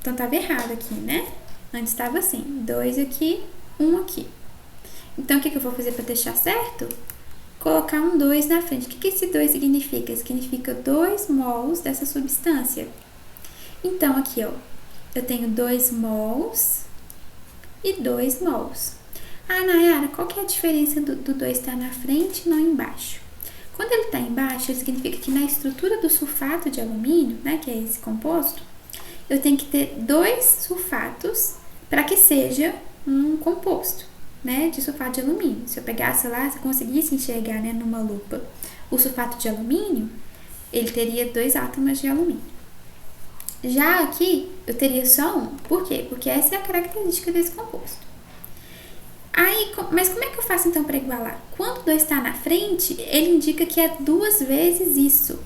[SPEAKER 1] Então, estava errado aqui, né? Antes estava assim, 2 aqui, 1 aqui. Então, o que eu vou fazer para deixar certo? Colocar um 2 na frente. O que esse 2 significa? Significa 2 mols dessa substância. Então, aqui, ó, eu tenho 2 mols e 2 mols. Nayara, qual que é a diferença do 2 estar na frente e não embaixo? Quando ele está embaixo, significa que na estrutura do sulfato de alumínio, né, que é esse composto, eu tenho que ter 2 sulfatos para que seja um composto, né, de sulfato de alumínio. Se eu pegasse lá, se eu conseguisse enxergar, né, numa lupa, o sulfato de alumínio, ele teria 2 átomos de alumínio. Já aqui, eu teria só 1. Por quê? Porque essa é a característica desse composto. Mas como é que eu faço então para igualar? Quando o 2 está na frente, ele indica que é 2 vezes isso.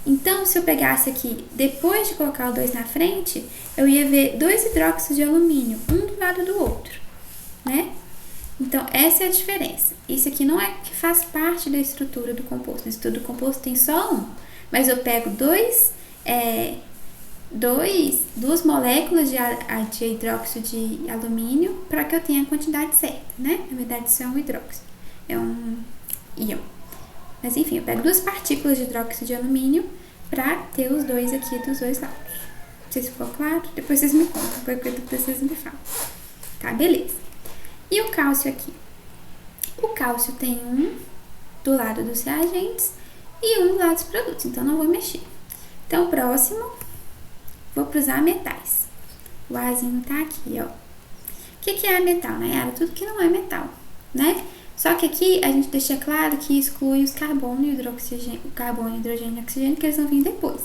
[SPEAKER 1] Então, se eu pegasse aqui, depois de colocar o 2 na frente, eu ia ver 2 hidróxidos de alumínio, um do lado do outro, né? Então, essa é a diferença. Isso aqui não é que faz parte da estrutura do composto. Na estrutura do composto tem só um. Mas eu pego duas moléculas de hidróxido de alumínio para que eu tenha a quantidade certa, né? Na verdade, isso é um hidróxido. É um íon. Mas enfim, eu pego duas partículas de hidróxido de alumínio para ter os dois aqui dos dois lados. Não sei se ficou claro. Depois vocês me contam. Depois vocês me falam. Tá, beleza. E o cálcio aqui? O cálcio tem um do lado dos reagentes e um do lado dos produtos. Então, não vou mexer. Então, o próximo, vou para os ametais. O Azinho tá aqui, ó. O que é metal, Nayara? Tudo que não é metal, né? Só que aqui a gente deixa claro que exclui os carbono, hidrogênio e oxigênio, que eles vão vir depois.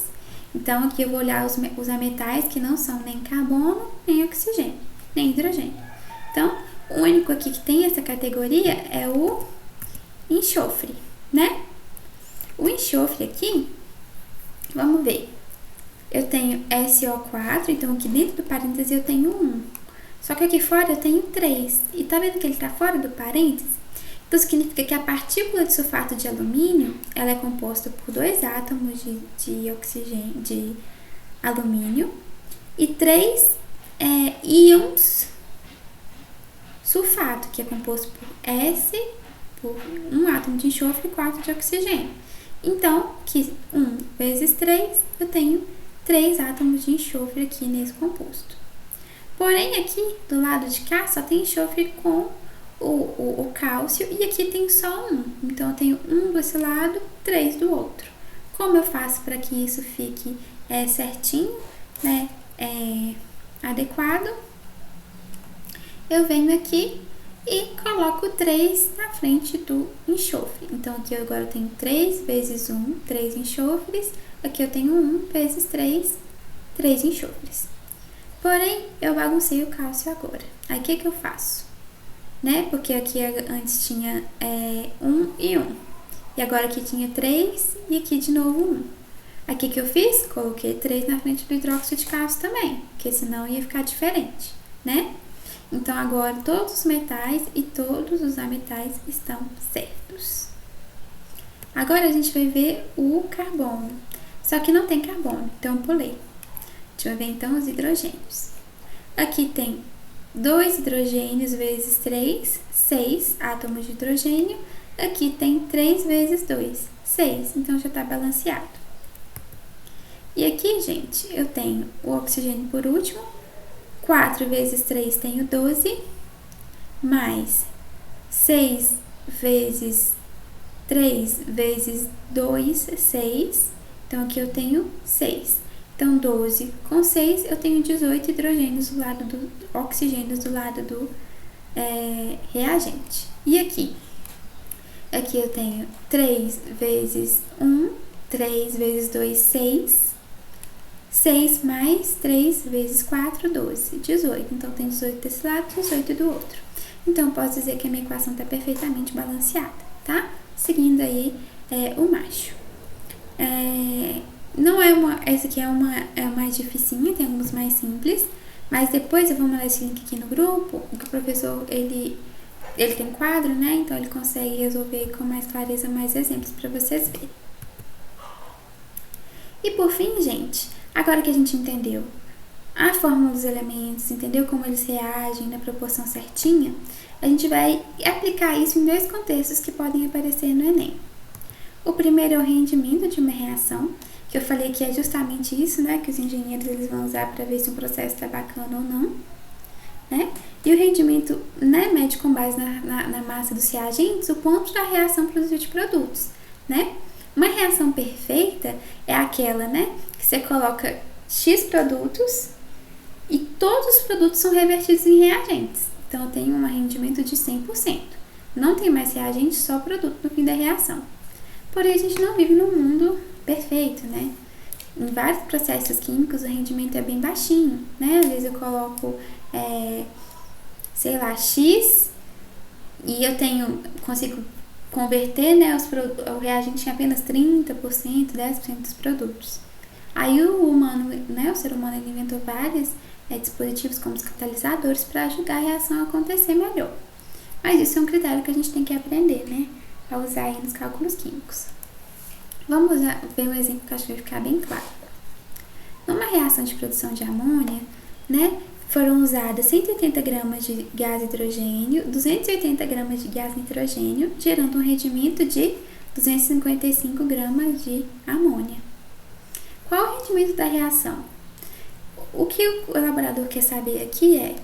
[SPEAKER 1] Então, aqui eu vou olhar os ametais que não são nem carbono, nem oxigênio, nem hidrogênio. Então, o único aqui que tem essa categoria é o enxofre, né? O enxofre aqui, vamos ver. Eu tenho SO4, então aqui dentro do parêntese eu tenho 1. Só que aqui fora eu tenho 3. E tá vendo que ele tá fora do parêntese? Então, significa que a partícula de sulfato de alumínio, ela é composta por 2 átomos de alumínio e 3 íons sulfato, que é composto por por 1 átomo de enxofre e 4 de oxigênio. Então, que 1 vezes 3, eu tenho 3 átomos de enxofre aqui nesse composto. Porém, aqui do lado de cá só tem enxofre com o cálcio e aqui tem só 1. Então, eu tenho 1 desse lado, 3 do outro. Como eu faço para que isso fique certinho, né, adequado? Eu venho aqui e coloco 3 na frente do enxofre. Então, aqui eu agora tenho 3 vezes 1, 3 enxofres. Aqui eu tenho 1 vezes 3, 3 enxofres. Porém, eu baguncei o cálcio agora. Aí, o que eu faço? Né? Porque aqui antes tinha 1 e 1. E agora aqui tinha 3 e aqui de novo 1. Aqui que eu fiz? Coloquei 3 na frente do hidróxido de cálcio também, porque senão ia ficar diferente, né? Então, agora todos os metais e todos os ametais estão certos. Agora, a gente vai ver o carbono. Só que não tem carbono, então eu pulei. Deixa eu ver, então, os hidrogênios. Aqui tem 2 hidrogênios vezes 3, 6 átomos de hidrogênio. Aqui tem 3 vezes 2, 6. Então, já está balanceado. E aqui, gente, eu tenho o oxigênio por último. 4 vezes 3 tenho 12, mais 6 vezes 3 vezes 2, 6. Então, aqui eu tenho 6. Então, 12 com 6, eu tenho 18 hidrogênios do lado do oxigênios do lado do reagente. E aqui? Aqui eu tenho 3 vezes 1, 3 vezes 2, 6. 6 mais 3 vezes 4, 12, 18. Então, tem 18 desse lado, 18 do outro. Então, eu posso dizer que a minha equação está perfeitamente balanceada, tá? Seguindo aí o macho. Essa aqui é mais dificinha, tem alguns mais simples. Mas depois eu vou mandar esse link aqui no grupo, que o professor, ele tem quadro, né? Então, ele consegue resolver com mais clareza, mais exemplos para vocês verem. E por fim, gente, agora que a gente entendeu a fórmula dos elementos, entendeu como eles reagem na proporção certinha, a gente vai aplicar isso em 2 contextos que podem aparecer no Enem. O primeiro é o rendimento de uma reação, que eu falei que é justamente isso, né, que os engenheiros eles vão usar para ver se um processo está bacana ou não, né? E o rendimento, né, mede com base na massa dos reagentes o ponto da reação produtiva de produtos, né? Uma reação perfeita é aquela, né, que você coloca X produtos e todos os produtos são revertidos em reagentes. Então, eu tenho um rendimento de 100%. Não tem mais reagente, só produto no fim da reação. Porém, a gente não vive num mundo perfeito, né? Em vários processos químicos, o rendimento é bem baixinho, né? Às vezes eu coloco, sei lá, X e eu consigo converter, né, o reagente em apenas 30%, 10% dos produtos. Aí o humano, né, o ser humano, ele inventou vários dispositivos como os catalisadores para ajudar a reação a acontecer melhor. Mas isso é um critério que a gente tem que aprender, né? A usar aí nos cálculos químicos. Vamos ver um exemplo que eu acho que vai ficar bem claro. Numa reação de produção de amônia, né, foram usadas 180 gramas de gás hidrogênio, 280 gramas de gás nitrogênio, gerando um rendimento de 255 gramas de amônia. Qual o rendimento da reação? O que o elaborador quer saber aqui é: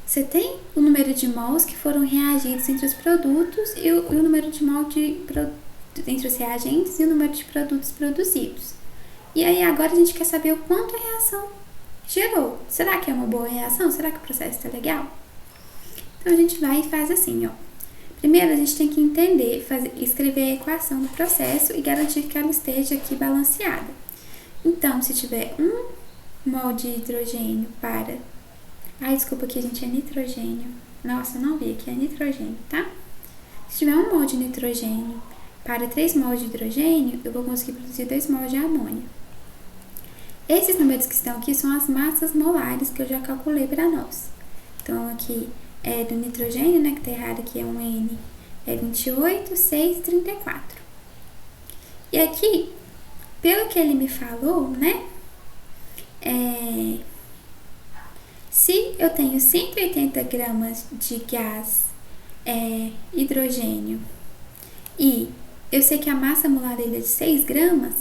[SPEAKER 1] você tem o número de mols que foram reagidos entre os produtos e o número de mols entre os reagentes e o número de produtos produzidos. E aí agora a gente quer saber o quanto a reação gerou. Será que é uma boa reação? Será que o processo está legal? Então a gente vai e faz assim, ó. Primeiro a gente tem que entender, escrever a equação do processo e garantir que ela esteja aqui balanceada. Então, se tiver 1 mol de hidrogênio para... Ai, desculpa, aqui a gente é nitrogênio. Nossa, eu não vi, aqui é nitrogênio, tá? Se tiver 1 mol de nitrogênio para 3 mols de hidrogênio, eu vou conseguir produzir 2 mols de amônia. Esses números que estão aqui são as massas molares que eu já calculei para nós. Então, aqui é do nitrogênio, né, que tá errado aqui, é um N, é 28, 6, 34. E aqui, pelo que ele me falou, né, se eu tenho 180 gramas de gás hidrogênio e eu sei que a massa molar dele é de 6 gramas,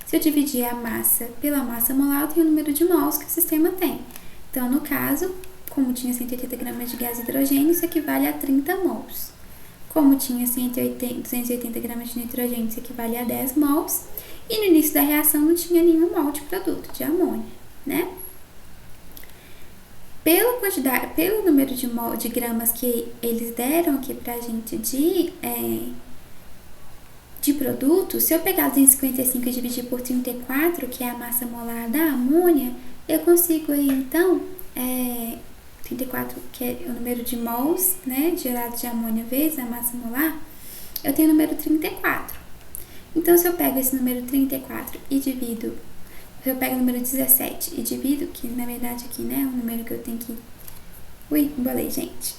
[SPEAKER 1] se eu dividir a massa pela massa molar, eu tenho o número de mols que o sistema tem. Então, no caso, como tinha 180 gramas de gás hidrogênio, isso equivale a 30 mols. Como tinha 280 gramas de nitrogênio, isso equivale a 10 mols. E no início da reação não tinha nenhum mol de produto, de amônia, né? Pelo número de gramas que eles deram aqui pra gente de produto, se eu pegar 255 e dividir por 34, que é a massa molar da amônia, eu consigo aí, então, 34, que é o número de mols, né, gerado de amônia vezes a massa molar, eu tenho o número 34. Então, se eu pego esse número 34 e divido, se eu pego o número 17 e divido, que na verdade aqui, né, é o número que eu tenho que... Ui, embolei, gente.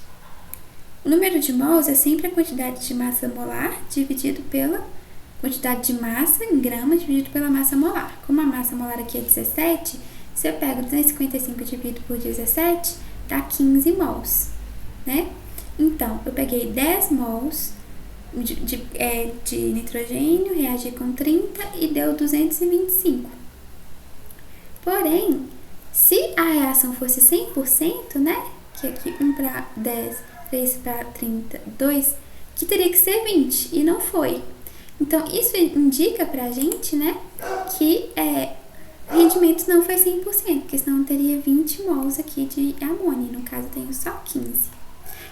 [SPEAKER 1] O número de mols é sempre a quantidade de massa molar dividido pela quantidade de massa em gramas dividido pela massa molar. Como a massa molar aqui é 17, se eu pego 255 e divido por 17, dá 15 mols, né? Então, eu peguei 10 mols de nitrogênio, reagi com 30 e deu 225. Porém, se a reação fosse 100%, né? Que aqui 1 para 10, 3 para 30, 2, que teria que ser 20, e não foi. Então, isso indica pra gente, né, que o rendimento não foi 100%, porque senão teria 20 mols aqui de amônia, no caso eu tenho só 15.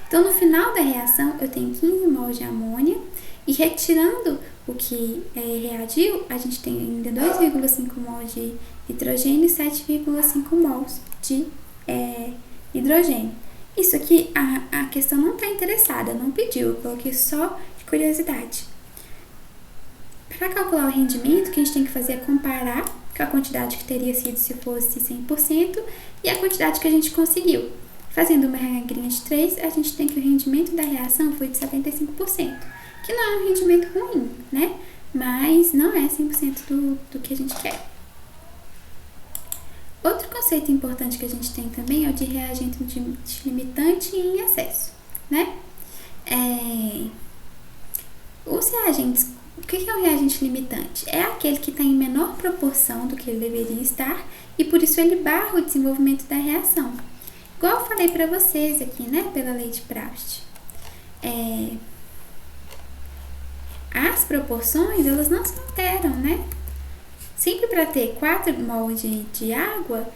[SPEAKER 1] Então, no final da reação, eu tenho 15 mols de amônia, e retirando o que reagiu, a gente tem ainda 2,5 mols de hidrogênio e 7,5 mols de hidrogênio. Isso aqui, a questão não está interessada, não pediu, eu coloquei só de curiosidade. Para calcular o rendimento, o que a gente tem que fazer é comparar com a quantidade que teria sido se fosse 100% e a quantidade que a gente conseguiu. Fazendo uma regrinha de 3, a gente tem que o rendimento da reação foi de 75%, que não é um rendimento ruim, né? Mas não é 100% do que a gente quer. Outro conceito importante que a gente tem também é o de reagente limitante em excesso, né? Os reagentes, o que é um reagente limitante? É aquele que está em menor proporção do que ele deveria estar e por isso ele barra o desenvolvimento da reação. Igual eu falei para vocês aqui, né, pela lei de Proust. As proporções, elas não se alteram, né? Sempre para ter 4 mol de água,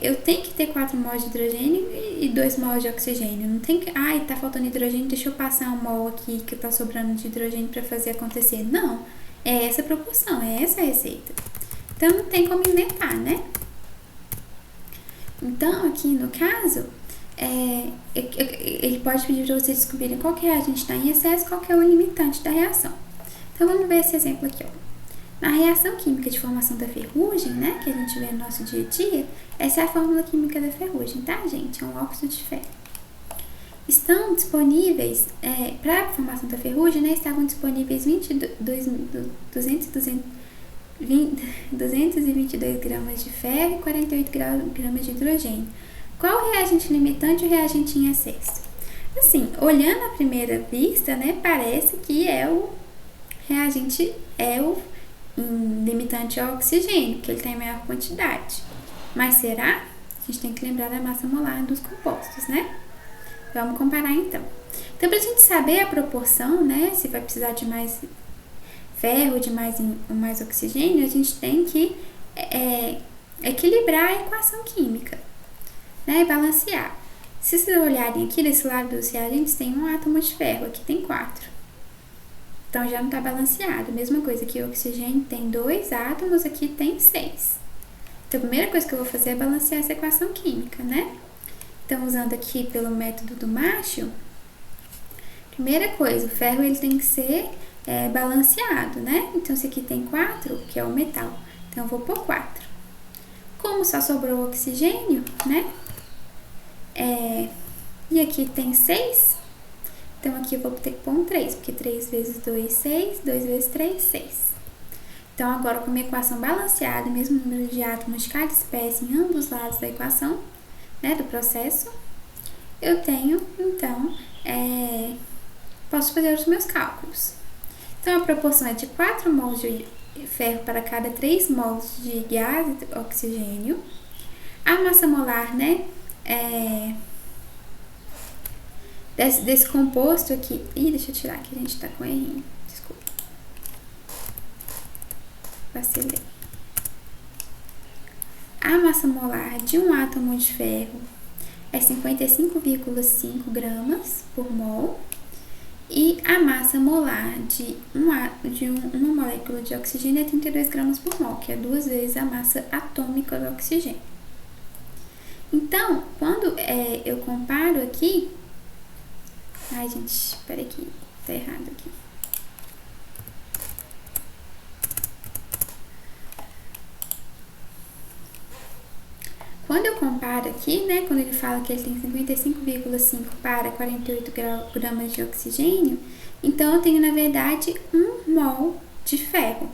[SPEAKER 1] eu tenho que ter 4 mols de hidrogênio e 2 mols de oxigênio. Não tem que, tá faltando hidrogênio, deixa eu passar um mol aqui que tá sobrando de hidrogênio para fazer acontecer. Não, é essa a proporção, é essa a receita. Então, não tem como inventar, né? Então, aqui no caso, ele pode pedir para vocês descobrirem qual que é a gente está em excesso, qual que é o limitante da reação. Então, vamos ver esse exemplo aqui, ó. Na reação química de formação da ferrugem, né, que a gente vê no nosso dia a dia, essa é a fórmula química da ferrugem, tá, gente? É um óxido de ferro. estão disponíveis, para a formação da ferrugem, né, estavam disponíveis 222 gramas de ferro e 48 gramas de hidrogênio. Qual o reagente limitante e o reagente em excesso? Assim, olhando à primeira vista, né, parece que o reagente limitante ao oxigênio, que ele tem maior quantidade. Mas será? A gente tem que lembrar da massa molar dos compostos, né? Vamos comparar então. Então, para a gente saber a proporção, né, se vai precisar de mais ferro, de mais oxigênio, a gente tem que equilibrar a equação química, né, e balancear. Se vocês olharem aqui desse lado dos reagentes, tem um átomo de ferro, aqui tem 4. Então, já não está balanceado. Mesma coisa que o oxigênio tem 2 átomos, aqui tem 6. Então, a primeira coisa que eu vou fazer é balancear essa equação química, né? Então, usando aqui pelo método do Marshall, primeira coisa, o ferro ele tem que ser balanceado, né? Então, esse aqui tem 4, que é o metal. Então, eu vou pôr 4. Como só sobrou o oxigênio, né? E aqui tem 6. Então, aqui eu vou ter que pôr um 3, porque 3 vezes 2, 6. 2 vezes 3, 6. Então, agora com a minha equação balanceada, mesmo número de átomos de cada espécie em ambos os lados da equação, né, do processo, eu tenho, então, posso fazer os meus cálculos. Então, a proporção é de 4 mols de ferro para cada 3 mols de gás e oxigênio. A massa molar, né, desse composto aqui... deixa eu tirar aqui, a gente tá com errinho. Desculpa. Vacilei. A massa molar de um átomo de ferro é 55,5 gramas por mol. E a massa molar de uma molécula de oxigênio é 32 gramas por mol, que é 2 vezes a massa atômica do oxigênio. Então, quando eu comparo aqui... Ai, gente, peraí que tá errado aqui. Quando eu comparo aqui, né, quando ele fala que ele tem 55,5 para 48 gramas de oxigênio, então eu tenho, na verdade, 1 mol de ferro.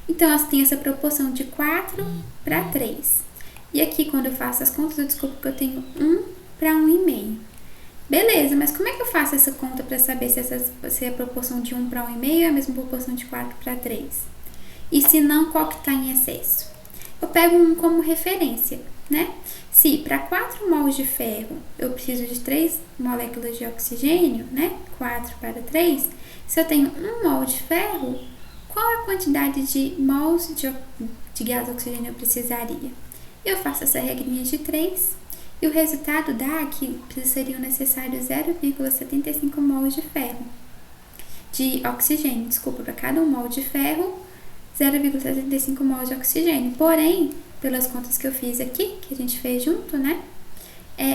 [SPEAKER 1] Então, eu tenho essa proporção de 4 para 3. E aqui, quando eu faço as contas, eu descubro que eu tenho 1 para 1,5. Beleza, mas como é que eu faço essa conta para saber se a proporção de 1 para 1,5 é a mesma proporção de 4 para 3? E se não, qual que está em excesso? Eu pego 1 como referência, né? Se para 4 mols de ferro eu preciso de 3 moléculas de oxigênio, né? 4 para 3. Se eu tenho 1 mol de ferro, qual a quantidade de mols de gás oxigênio eu precisaria? Eu faço essa regrinha de 3 e o resultado dá que seriam necessários 0,75 mols de ferro. De oxigênio, desculpa, para cada 1 mol de ferro, 0,75 mols de oxigênio. Porém, pelas contas que eu fiz aqui, que a gente fez junto, né?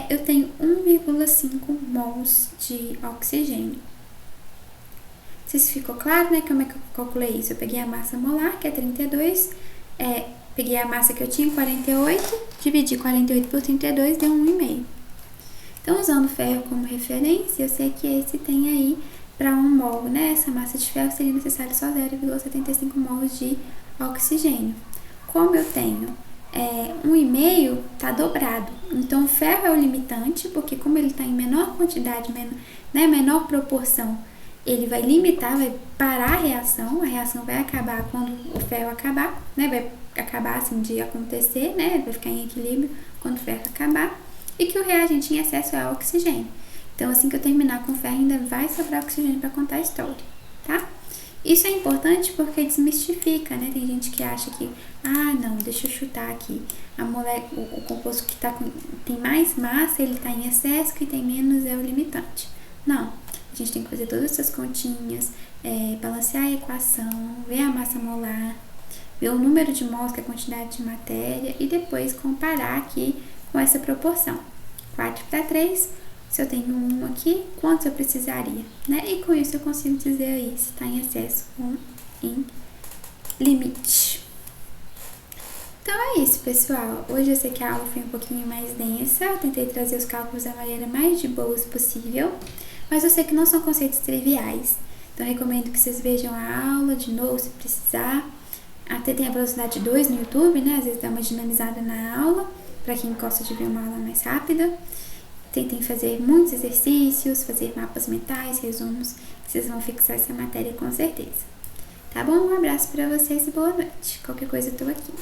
[SPEAKER 1] Eu tenho 1,5 mols de oxigênio. Não sei se ficou claro, né? Como é que eu calculei isso? Eu peguei a massa molar, que é 32, peguei a massa que eu tinha, 48, dividi 48 por 32, deu 1,5. Então, usando o ferro como referência, eu sei que esse tem aí, para 1 mol, né? Essa massa de ferro seria necessário só 0,75 mols de oxigênio. Como eu tenho 1,5, tá dobrado. Então, o ferro é o limitante, porque como ele está em menor quantidade, menor proporção, ele vai limitar, vai parar a reação vai acabar quando o ferro acabar, né? Vai acabar assim de acontecer, né? Vai ficar em equilíbrio quando o ferro acabar. E que o reagente em excesso é o oxigênio. Então, assim que eu terminar com o ferro, ainda vai sobrar oxigênio para contar a história, tá? Isso é importante porque desmistifica, né? Tem gente que acha que, não, deixa eu chutar aqui. O composto que tem mais massa, ele está em excesso, que tem menos é o limitante. Não, a gente tem que fazer todas essas continhas, balancear a equação, ver a massa molar, ver o número de mols, que é a quantidade de matéria, e depois comparar aqui com essa proporção. 4 para 3, se eu tenho 1 aqui, quantos eu precisaria, né? E com isso eu consigo dizer aí se está em excesso ou em limite. Então é isso, pessoal. pessoal, hoje eu sei que a aula foi um pouquinho mais densa, eu tentei trazer os cálculos da maneira mais de boas possível, mas eu sei que não são conceitos triviais, então eu recomendo que vocês vejam a aula de novo se precisar. Até tem a velocidade 2 no YouTube, né? Às vezes dá uma dinamizada na aula, para quem gosta de ver uma aula mais rápida. Tentem fazer muitos exercícios, fazer mapas mentais, resumos, que vocês vão fixar essa matéria com certeza. Tá bom? Um abraço para vocês e boa noite. Qualquer coisa eu tô aqui.